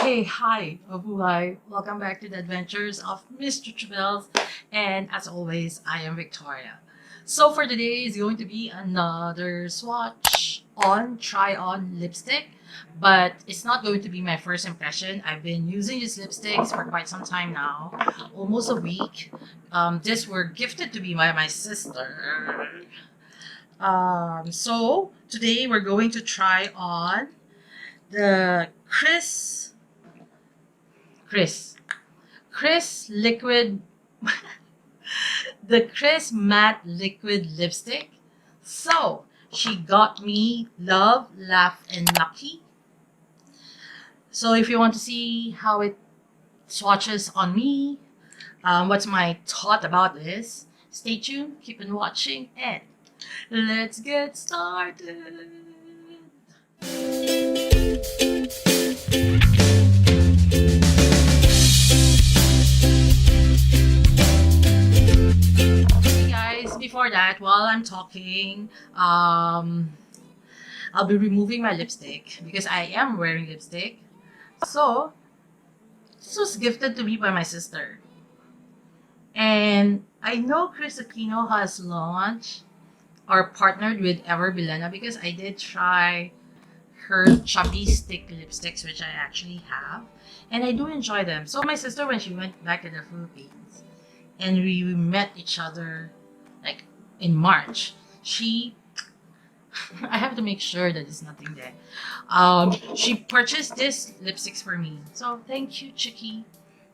Hey, hi, Abuhay. Welcome back to the Adventures of Miss Chuchubells. And as always, I am Victoria. So for today is going to be another swatch on try on lipstick, but it's not going to be my first impression. I've been using these lipsticks for quite some time now, almost a week. These were gifted to me by my sister. So today we're going to try on the Kris Kris liquid the Kris matte liquid lipstick. So she got me Love, Laugh, and Lucky. So if you want to see how it swatches on me, what's my thought about this, stay tuned, keep on watching, and let's get started. Hey guys, before that, while I'm talking, I'll be removing my lipstick because I am wearing lipstick. So, this was gifted to me by my sister. And I know Kris Aquino has launched or partnered with Ever Bilena because I did try her chubby stick lipsticks, which I actually have, and I do enjoy them. So my sister, when she went back to the Philippines and we met each other like in March, she I have to make sure that there's nothing there. She purchased this lipsticks for me. So thank you, Chicky.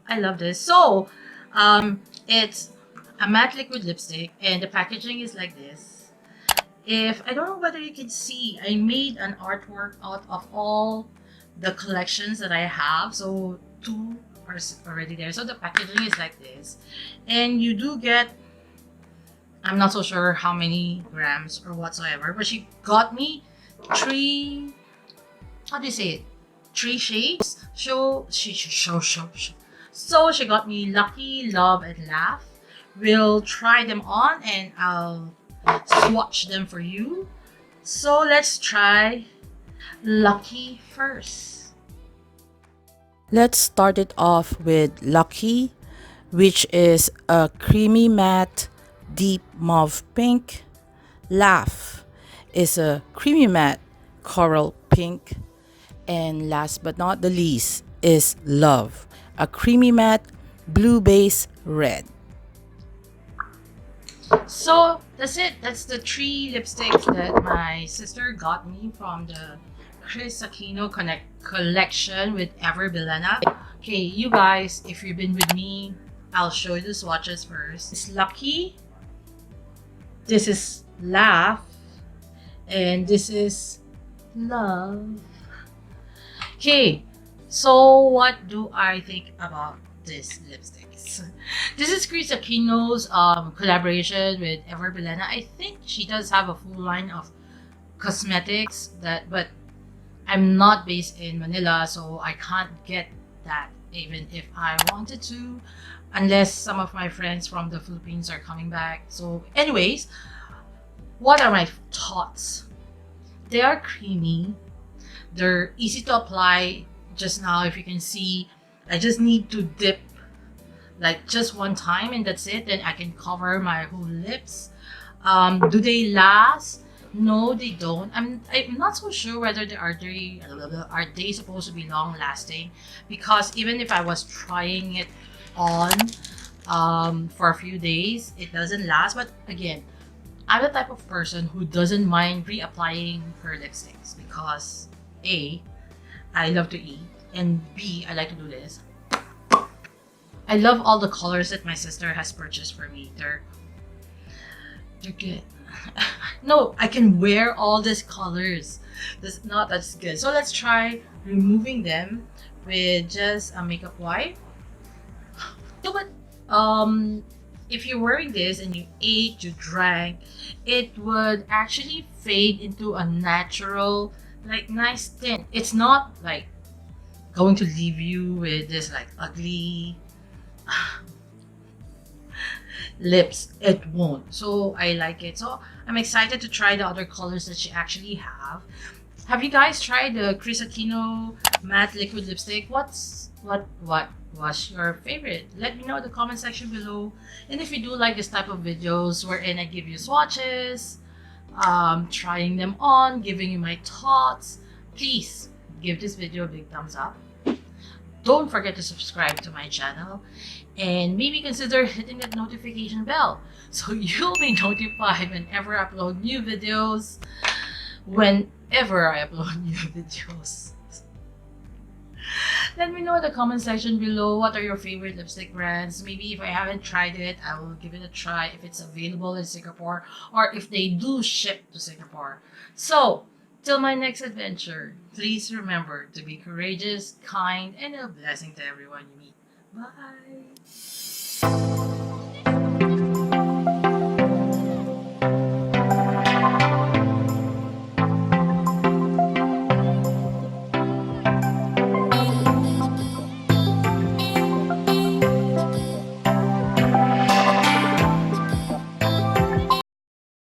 I love this. So it's a matte liquid lipstick and the packaging is like this. If I don't know whether you can see, I made an artwork out of all the collections that I have. So two are already there. So the packaging is like this. And you do get, I'm not so sure how many grams or whatsoever, but she got me three, how do you say it? Three shades. So she got me Lucky, Love, and Laugh. We'll try them on and I'll swatch them for you. So let's try Lucky first. Let's start it off with Lucky, which is a creamy matte deep mauve pink. Laugh is a creamy matte coral pink. And last but not the least is Love, a creamy matte blue base red. So that's it. That's the three lipsticks that my sister got me from the Kris Aquino collection with Ever Bilena. Okay, you guys, if you've been with me, I'll show you the swatches first. It's Lucky. This is Laugh. And this is Love. Okay, so what do I think about this lipsticks? This is Kris Aquino's collaboration with Ever Bilena. I think she does have a full line of cosmetics but I'm not based in Manila, so I can't get that even if I wanted to, unless some of my friends from the Philippines are coming back. So anyways, what are my thoughts? They are creamy. They're easy to apply. Just now, if you can see, I just need to dip like just one time and that's it. Then I can cover my whole lips. Do they last? No, they don't. I'm not so sure whether are they supposed to be long lasting, because even if I was trying it on for a few days, it doesn't last. But again, I'm the type of person who doesn't mind reapplying her lipsticks because A, I love to eat, and B, I like to do this. I love all the colors that my sister has purchased for me. They're good. No, I can wear all these colors. That's good. So let's try removing them with just a makeup wipe. So but if you're wearing this and you ate, you drank, it would actually fade into a natural, like, nice tint. It's not like going to leave you with this like ugly lips. It won't. So I like it. So I'm excited to try the other colors that she actually have. Have you guys tried the Kris Aquino matte liquid lipstick? What was your favorite? Let me know in the comment section below. And if you do like this type of videos wherein I give you swatches, trying them on, giving you my thoughts, please give this video a big thumbs up. Don't forget to subscribe to my channel and maybe consider hitting that notification bell so you'll be notified whenever I upload new videos. Whenever I upload new videos. Let me know in the comment section below what are your favorite lipstick brands. Maybe if I haven't tried it, I will give it a try if it's available in Singapore or if they do ship to Singapore. So, till my next adventure, please remember to be courageous, kind, and a blessing to everyone you meet. Bye!